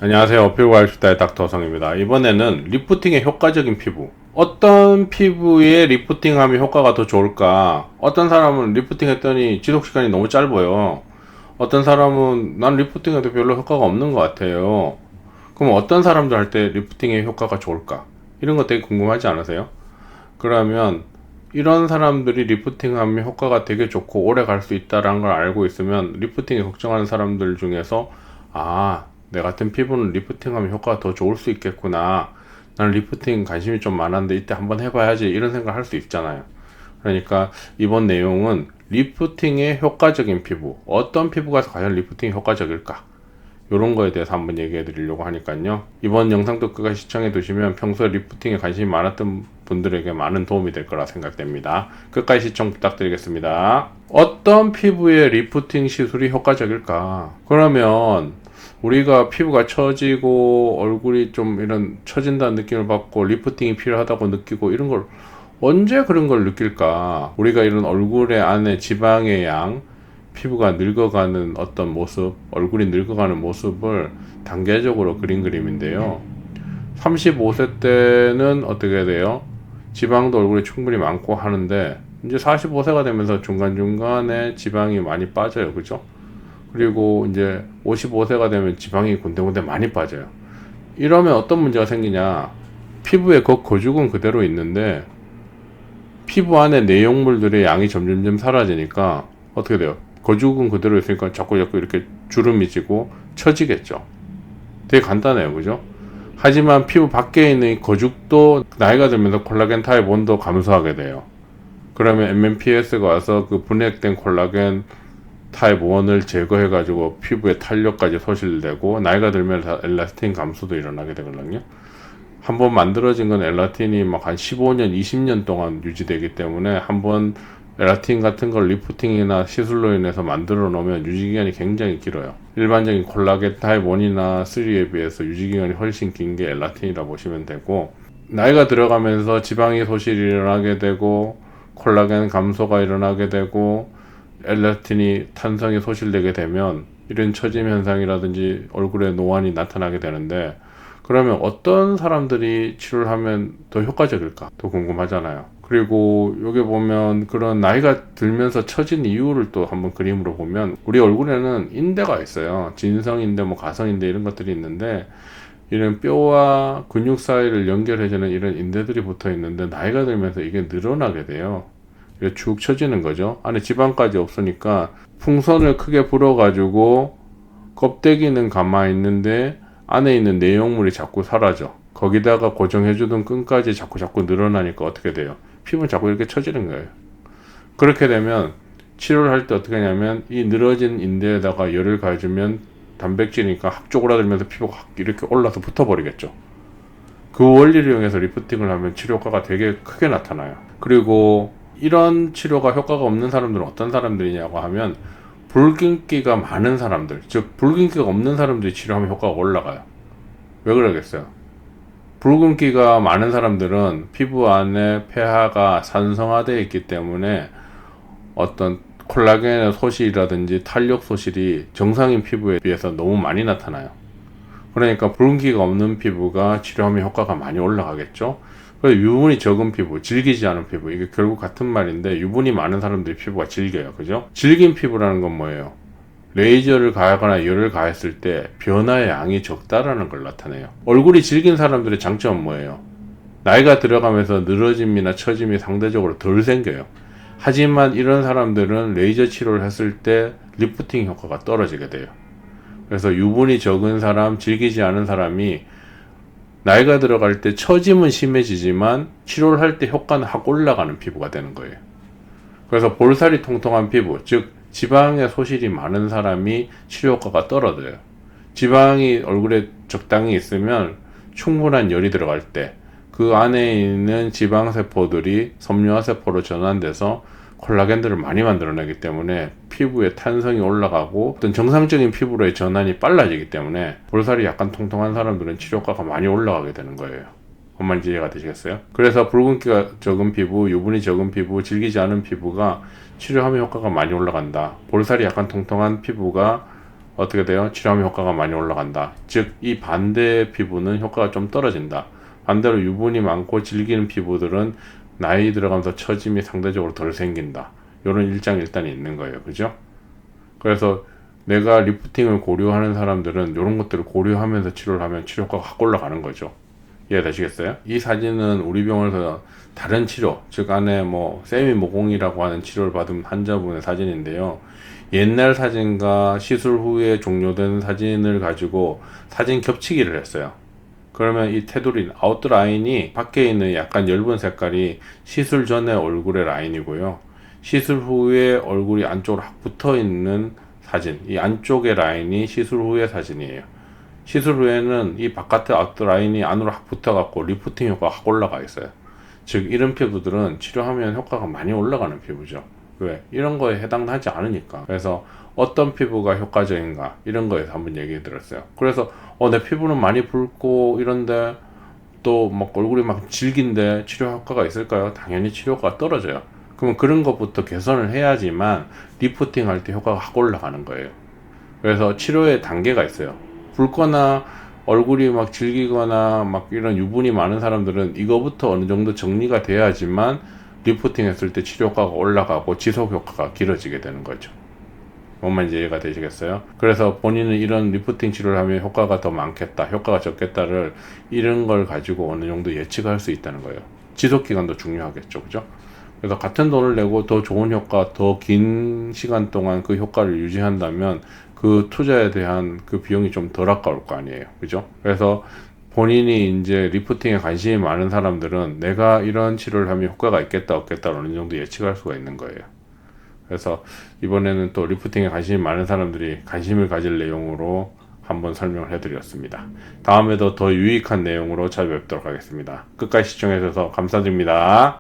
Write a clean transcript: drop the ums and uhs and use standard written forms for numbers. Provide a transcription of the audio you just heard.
안녕하세요. 피부가 알수다의 닥터성입니다. 이번에는 리프팅의 효과적인 피부. 어떤 피부에 리프팅하면 효과가 더 좋을까? 어떤 사람은 리프팅 했더니 지속시간이 너무 짧아요. 어떤 사람은 난 리프팅해도 별로 효과가 없는 것 같아요. 그럼 어떤 사람들 할 때 리프팅의 효과가 좋을까? 이런 거 되게 궁금하지 않으세요? 그러면 이런 사람들이 리프팅하면 효과가 되게 좋고 오래 갈 수 있다는 걸 알고 있으면 리프팅에 걱정하는 사람들 중에서 내 같은 피부는 리프팅하면 효과가 더 좋을 수 있겠구나. 나는 리프팅 관심이 좀 많았는데 이때 한번 해봐야지 이런 생각 할 수 있잖아요. 그러니까 이번 내용은 리프팅의 효과적인 피부, 어떤 피부가 과연 리프팅이 효과적일까? 이런 거에 대해서 한번 얘기해 드리려고 하니까요. 이번 영상도 끝까지 시청해 두시면 평소에 리프팅에 관심이 많았던 분들에게 많은 도움이 될 거라 생각됩니다. 끝까지 시청 부탁드리겠습니다. 어떤 피부에 리프팅 시술이 효과적일까? 그러면 우리가 피부가 처지고 얼굴이 좀 이런 처진다는 느낌을 받고 리프팅이 필요하다고 느끼고 이런 걸 언제 그런 걸 느낄까? 우리가 이런 얼굴의 안에 지방의 양, 피부가 늙어가는 어떤 모습, 얼굴이 늙어가는 모습을 단계적으로 그린 그림인데요. 35세 때는 어떻게 돼요? 지방도 얼굴에 충분히 많고 하는데 이제 45세가 되면서 중간중간에 지방이 많이 빠져요. 그죠? 그리고 이제 55세가 되면 지방이 군데군데 많이 빠져요. 이러면 어떤 문제가 생기냐? 피부의 거죽은 그대로 있는데 피부 안에 내용물들의 양이 점점점 사라지니까 어떻게 돼요? 거죽은 그대로 있으니까 자꾸 이렇게 주름이 지고 처지겠죠. 되게 간단해요. 그죠? 하지만 피부 밖에 있는 이 거죽도 나이가 들면서 콜라겐 타입 1도 감소하게 돼요. 그러면 MMPS가 와서 그 분해된 콜라겐 타입 1을 제거해가지고 피부에 탄력까지 소실되고 나이가 들면 엘라스틴 감소도 일어나게 되거든요. 한번 만들어진 건 엘라틴이 막 한 15년, 20년 동안 유지되기 때문에 한번 엘라틴 같은 걸 리프팅이나 시술로 인해서 만들어 놓으면 유지기간이 굉장히 길어요. 일반적인 콜라겐 타입 1이나 3에 비해서 유지기간이 훨씬 긴 게 엘라틴이라 보시면 되고, 나이가 들어가면서 지방이 소실이 일어나게 되고 콜라겐 감소가 일어나게 되고 엘라틴이 탄성이 소실되게 되면 이런 처짐 현상이라든지 얼굴에 노안이 나타나게 되는데, 그러면 어떤 사람들이 치료를 하면 더 효과적일까? 더 궁금하잖아요. 그리고 여기 보면 그런 나이가 들면서 처진 이유를 또 한번 그림으로 보면 우리 얼굴에는 인대가 있어요. 진성인대, 가성인대 이런 것들이 있는데 이런 뼈와 근육 사이를 연결해주는 이런 인대들이 붙어 있는데 나이가 들면서 이게 늘어나게 돼요. 이렇게 쭉 처지는 거죠. 안에 지방까지 없으니까 풍선을 크게 불어가지고 껍데기는 가만히 있는데 안에 있는 내용물이 자꾸 사라져. 거기다가 고정해주던 끈까지 자꾸 늘어나니까 어떻게 돼요? 피부는 자꾸 이렇게 처지는 거예요. 그렇게 되면 치료를 할 때 어떻게 하냐면 이 늘어진 인대에다가 열을 가해주면 단백질이니까 확 쪼그라들면서 피부가 확 이렇게 올라서 붙어버리겠죠. 그 원리를 이용해서 리프팅을 하면 치료 효과가 되게 크게 나타나요. 그리고 이런 치료가 효과가 없는 사람들은 어떤 사람들이냐고 하면 붉은기가 많은 사람들, 즉 붉은기가 없는 사람들이 치료하면 효과가 올라가요. 왜 그러겠어요? 붉은기가 많은 사람들은 피부 안에 폐하가 산성화되어 있기 때문에 어떤 콜라겐의 소실이라든지 탄력 소실이 정상인 피부에 비해서 너무 많이 나타나요. 그러니까 붉은기가 없는 피부가 치료하면 효과가 많이 올라가겠죠. 그래서 유분이 적은 피부, 질기지 않은 피부, 이게 결국 같은 말인데 유분이 많은 사람들이 피부가 질겨요. 그죠? 질긴 피부라는 건 뭐예요? 레이저를 가하거나 열을 가했을 때 변화의 양이 적다라는 걸 나타내요. 얼굴이 질긴 사람들의 장점은 뭐예요? 나이가 들어가면서 늘어짐이나 처짐이 상대적으로 덜 생겨요. 하지만 이런 사람들은 레이저 치료를 했을 때 리프팅 효과가 떨어지게 돼요. 그래서 유분이 적은 사람, 질기지 않은 사람이 나이가 들어갈 때 처짐은 심해지지만 치료를 할 때 효과는 확 올라가는 피부가 되는 거예요. 그래서 볼살이 통통한 피부, 즉 지방의 소실이 많은 사람이 치료 효과가 떨어져요. 지방이 얼굴에 적당히 있으면 충분한 열이 들어갈 때 그 안에 있는 지방세포들이 섬유화세포로 전환돼서 콜라겐들을 많이 만들어내기 때문에 피부의 탄성이 올라가고 어떤 정상적인 피부로의 전환이 빨라지기 때문에 볼살이 약간 통통한 사람들은 치료 효과가 많이 올라가게 되는 거예요. 뭔 말인지 이해가 되시겠어요? 그래서 붉은기가 적은 피부, 유분이 적은 피부, 질기지 않은 피부가 치료하면 효과가 많이 올라간다. 볼살이 약간 통통한 피부가 어떻게 돼요? 치료하면 효과가 많이 올라간다. 즉, 이 반대 피부는 효과가 좀 떨어진다. 반대로 유분이 많고 질기는 피부들은 나이 들어가면서 처짐이 상대적으로 덜 생긴다. 이런 일장일단이 있는 거예요. 그죠? 그래서 내가 리프팅을 고려하는 사람들은 이런 것들을 고려하면서 치료를 하면 치료 효과가 확 올라가는 거죠. 이해되시겠어요? 이 사진은 우리 병원에서 다른 치료, 즉 안에 뭐 세미 모공이라고 하는 치료를 받은 환자분의 사진인데요. 옛날 사진과 시술 후에 종료된 사진을 가지고 사진 겹치기를 했어요. 그러면 이 테두리, 아웃라인이 밖에 있는 약간 엷은 색깔이 시술 전의 얼굴의 라인이고요. 시술 후에 얼굴이 안쪽으로 확 붙어 있는 사진, 이 안쪽의 라인이 시술 후의 사진이에요. 시술 후에는 이 바깥의 아웃라인이 안으로 확 붙어갖고 리프팅 효과가 확 올라가 있어요. 즉 이런 피부들은 치료하면 효과가 많이 올라가는 피부죠. 왜? 이런 거에 해당하지 않으니까. 그래서 어떤 피부가 효과적인가 이런 거에서 한번 얘기 들었어요. 그래서 내 피부는 많이 붉고 이런데 또 막 얼굴이 막 질긴데 치료 효과가 있을까요? 당연히 치료 효과가 떨어져요. 그러면 그런 것부터 개선을 해야지만 리프팅 할 때 효과가 확 올라가는 거예요. 그래서 치료의 단계가 있어요. 붉거나 얼굴이 막 질기거나 막 이런 유분이 많은 사람들은 이거부터 어느 정도 정리가 돼야지만 리프팅 했을 때 치료 효과가 올라가고 지속 효과가 길어지게 되는 거죠. 뭔 말인지 이해가 되시겠어요? 그래서 본인은 이런 리프팅 치료를 하면 효과가 더 많겠다, 효과가 적겠다를 이런 걸 가지고 어느 정도 예측할 수 있다는 거예요. 지속 기간도 중요하겠죠, 그죠? 그래서 같은 돈을 내고 더 좋은 효과, 더 긴 시간 동안 그 효과를 유지한다면 그 투자에 대한 그 비용이 좀 덜 아까울 거 아니에요. 그죠? 그래서 본인이 이제 리프팅에 관심이 많은 사람들은 내가 이런 치료를 하면 효과가 있겠다, 없겠다 어느 정도 예측할 수가 있는 거예요. 그래서 이번에는 또 리프팅에 관심이 많은 사람들이 관심을 가질 내용으로 한번 설명을 해드렸습니다. 다음에도 더 유익한 내용으로 찾아뵙도록 하겠습니다. 끝까지 시청해주셔서 감사드립니다.